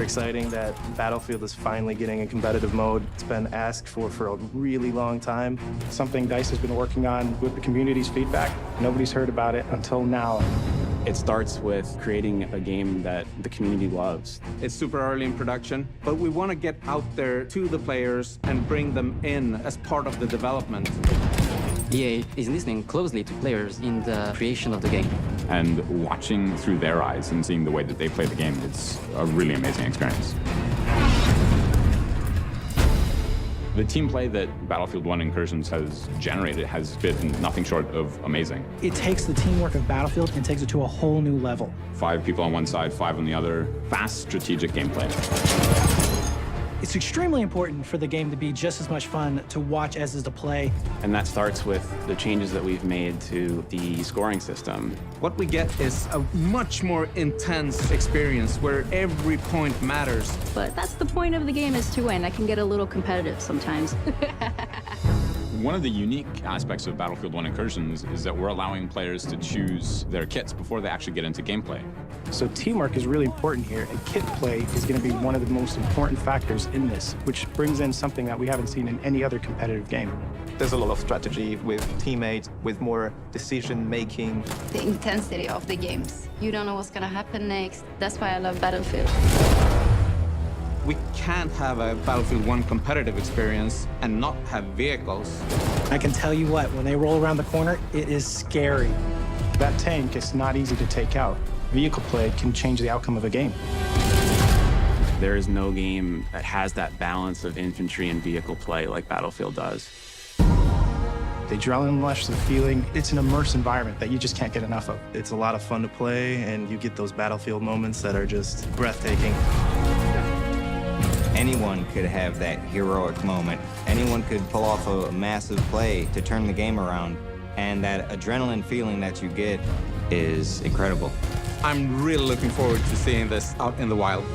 exciting that Battlefield is finally getting a competitive mode. It's been asked for a really long time. Something DICE has been working on with the community's feedback. Nobody's heard about it until now. It starts with creating a game that the community loves. It's super early in production, but we want to get out there to the players and bring them in as part of the development. EA is listening closely to players in the creation of the game. And watching through their eyes and seeing the way that they play the game, it's a really amazing experience. The team play that Battlefield 1 Incursions has generated has been nothing short of amazing. It takes the teamwork of Battlefield and takes it to a whole new level. 5 people on one side, 5 on the other. Fast, strategic gameplay. It's extremely important for the game to be just as much fun to watch as is to play. And that starts with the changes that we've made to the scoring system. What we get is a much more intense experience where every point matters. But that's the point of the game, is to win. I can get a little competitive sometimes. One of the unique aspects of Battlefield 1 Incursions is that we're allowing players to choose their kits before they actually get into gameplay. So teamwork is really important here, and kit play is going to be one of the most important factors in this, which brings in something that we haven't seen in any other competitive game. There's a lot of strategy with teammates, with more decision-making. The intensity of the games. You don't know what's gonna happen next. That's why I love Battlefield. We can't have a Battlefield 1 competitive experience and not have vehicles. I can tell you what, when they roll around the corner, it is scary. That tank is not easy to take out. Vehicle play can change the outcome of a game. There is no game that has that balance of infantry and vehicle play like Battlefield does. The adrenaline rush, the feeling, it's an immersed environment that you just can't get enough of. It's a lot of fun to play, and you get those Battlefield moments that are just breathtaking. Anyone could have that heroic moment. Anyone could pull off a massive play to turn the game around. And that adrenaline feeling that you get is incredible. I'm really looking forward to seeing this out in the wild.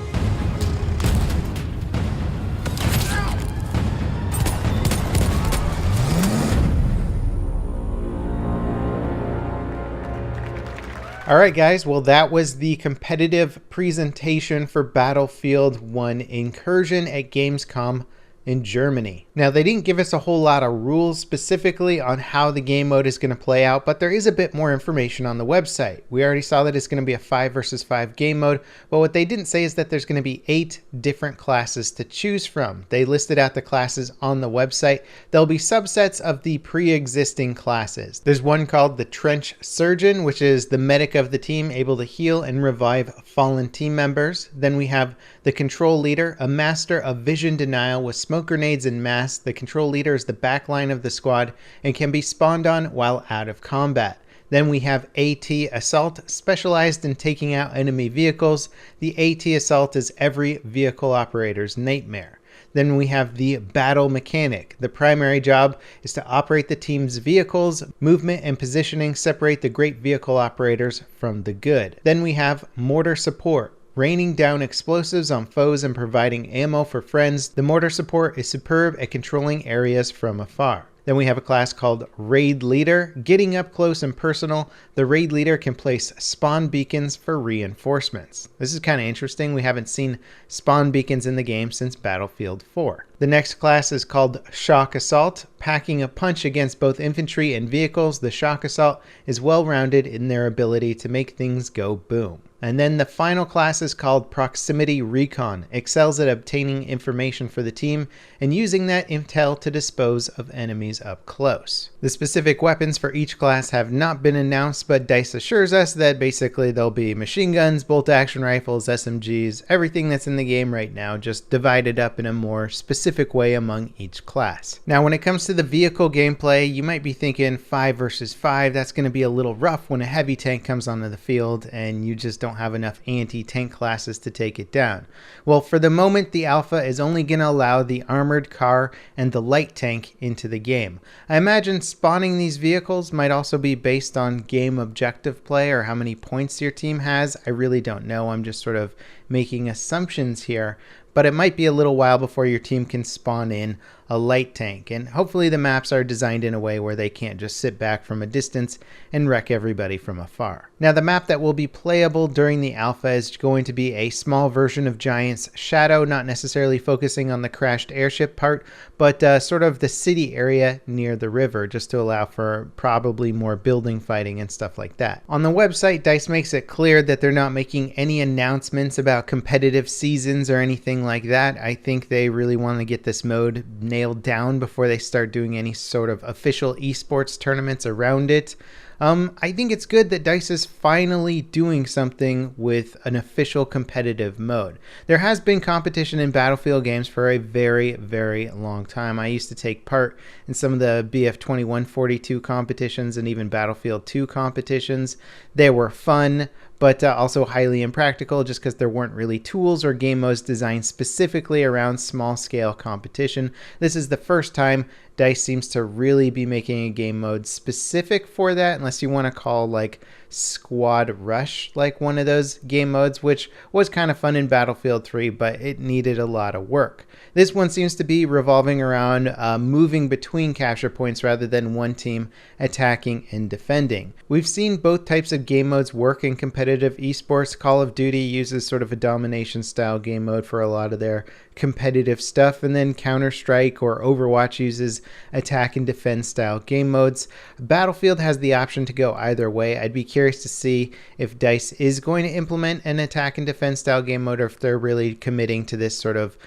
All right, guys. Well, that was the competitive presentation for Battlefield 1 Incursion at Gamescom in Germany. Now, they didn't give us a whole lot of rules specifically on how the game mode is going to play out, but there is a bit more information on the website. We already saw that it's going to be a 5 versus 5 game mode, but what they didn't say is that there's going to be 8 different classes to choose from. They listed out the classes on the website. There'll be subsets of the pre-existing classes. There's one called the Trench Surgeon, which is the medic of the team, able to heal and revive fallen team members. Then we have the Control Leader, a master of vision denial with smoke grenades and masks. The Control Leader is the backline of the squad and can be spawned on while out of combat. Then we have AT Assault, specialized in taking out enemy vehicles. The AT Assault is every vehicle operator's nightmare. Then we have the Battle Mechanic. The primary job is to operate the team's vehicles. Movement and positioning separate the great vehicle operators from the good. Then we have Mortar Support, raining down explosives on foes and providing ammo for friends. The mortar support is superb at controlling areas from afar. Then we have a class called Raid Leader. Getting up close and personal, the Raid Leader can place spawn beacons for reinforcements. This is kind of interesting. We haven't seen spawn beacons in the game since Battlefield 4. The next class is called Shock Assault. Packing a punch against both infantry and vehicles, the Shock Assault is well-rounded in their ability to make things go boom. And then the final class is called Proximity Recon. Excels at obtaining information for the team and using that intel to dispose of enemies up close. The specific weapons for each class have not been announced, but DICE assures us that basically there'll be machine guns, bolt-action rifles, SMGs, everything that's in the game right now, just divided up in a more specific way among each class. Now, when it comes to the vehicle gameplay, you might be thinking 5 versus 5. That's going to be a little rough when a heavy tank comes onto the field and you just don't have enough anti-tank classes to take it down. Well, for the moment, the alpha is only going to allow the armored car and the light tank into the game. I imagine spawning these vehicles might also be based on game objective play or how many points your team has. I really don't know. I'm just sort of making assumptions here. But it might be a little while before your team can spawn in a light tank, and hopefully the maps are designed in a way where they can't just sit back from a distance and wreck everybody from afar. Now, the map that will be playable during the alpha is going to be a small version of Giant's Shadow, not necessarily focusing on the crashed airship part, but sort of the city area near the river, just to allow for probably more building fighting and stuff like that. On the website, DICE makes it clear that they're not making any announcements about competitive seasons or anything like that. I think they really want to get this mode nailed down before they start doing any sort of official esports tournaments around it. I think it's good that DICE is finally doing something with an official competitive mode. There has been competition in Battlefield games for a very, very long time. I used to take part in some of the BF1 42 competitions and even Battlefield 2 competitions. They were fun, but also highly impractical just because there weren't really tools or game modes designed specifically around small-scale competition. This is the first time DICE seems to really be making a game mode specific for that, unless you want to call like Squad Rush like one of those game modes, which was kind of fun in Battlefield 3, but it needed a lot of work. This one seems to be revolving around moving between capture points rather than one team attacking and defending. We've seen both types of game modes work in competitive esports. Call of Duty uses sort of a domination style game mode for a lot of their competitive stuff, and then Counter-Strike or Overwatch uses attack and defend style game modes. Battlefield has the option to go either way. I'd be curious to see if DICE is going to implement an attack and defend style game mode, or if they're really committing to this sort of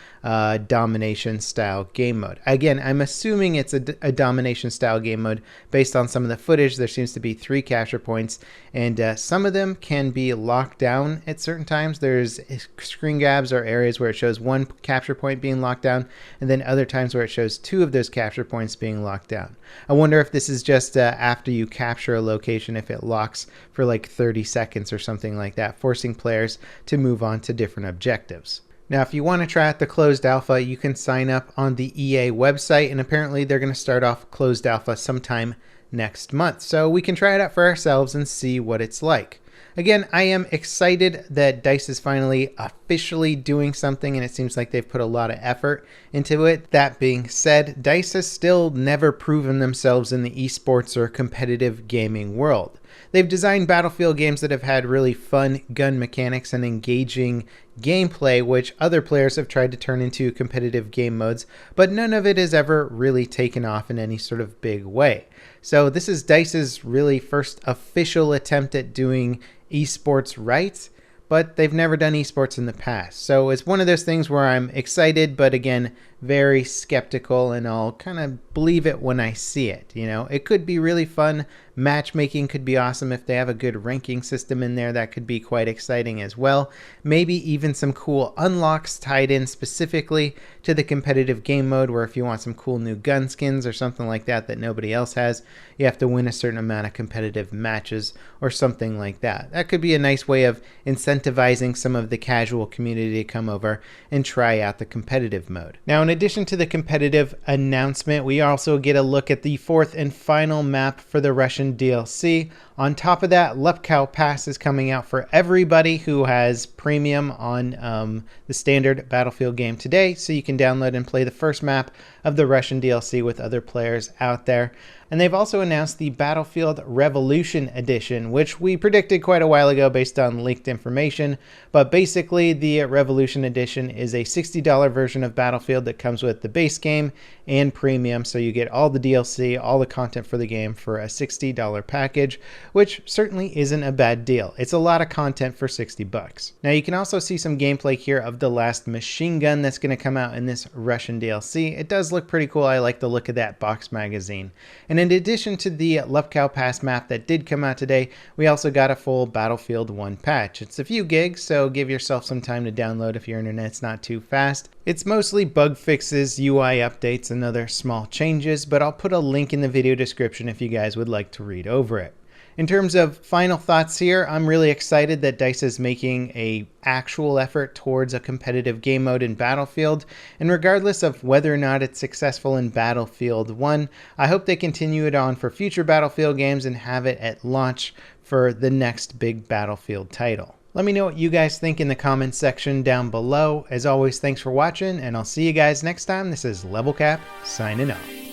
domination style game mode. Again, I'm assuming it's a domination style game mode based on some of the footage. There seems to be 3 capture points, and some of them can be locked down at certain times. There's screen grabs or areas where it shows 1 capture point being locked down, and then other times where it shows 2 of those capture points being locked down. I wonder if this is just after you capture a location, if it locks for like 30 seconds or something like that, forcing players to move on to different objectives. Now, if you want to try out the closed alpha, you can sign up on the EA website, and apparently they're going to start off closed alpha sometime next month. So we can try it out for ourselves and see what it's like. Again, I am excited that DICE is finally officially doing something, and it seems like they've put a lot of effort into it. That being said, DICE has still never proven themselves in the esports or competitive gaming world. They've designed Battlefield games that have had really fun gun mechanics and engaging gameplay, which other players have tried to turn into competitive game modes, but none of it has ever really taken off in any sort of big way. So this is DICE's really first official attempt at doing esports right, but they've never done esports in the past. So it's one of those things where I'm excited, but again, very skeptical, and I'll kind of believe it when I see it. You know, it could be really fun. Matchmaking could be awesome if they have a good ranking system in there. That could be quite exciting as well. Maybe even some cool unlocks tied in specifically to the competitive game mode, where if you want some cool new gun skins or something like that that nobody else has, you have to win a certain amount of competitive matches or something like that. That could be a nice way of incentivizing some of the casual community to come over and try out the competitive mode. Now, in addition to the competitive announcement, we also get a look at the 4th and final map for the Russian DLC. On top of that, Lepkow Pass is coming out for everybody who has premium on the standard Battlefield game today, so you can download and play the first map of the Russian DLC with other players out there. And they've also announced the Battlefield Revolution Edition, which we predicted quite a while ago based on leaked information. But basically, the Revolution Edition is a $60 version of Battlefield that comes with the base game and premium. So you get all the DLC, all the content for the game for a $60 package, which certainly isn't a bad deal. It's a lot of content for $60. Now, you can also see some gameplay here of the last machine gun that's going to come out in this Russian DLC. It does look pretty cool. I like the look of that box magazine. And in addition to the Lepkow Pass map that did come out today, we also got a full Battlefield 1 patch. It's a few gigs, so give yourself some time to download if your internet's not too fast. It's mostly bug fixes, UI updates, and other small changes, but I'll put a link in the video description if you guys would like to read over it. In terms of final thoughts here, I'm really excited that DICE is making an actual effort towards a competitive game mode in Battlefield, and regardless of whether or not it's successful in Battlefield 1, I hope they continue it on for future Battlefield games and have it at launch for the next big Battlefield title. Let me know what you guys think in the comments section down below. As always, thanks for watching, and I'll see you guys next time. This is Level Cap, signing off.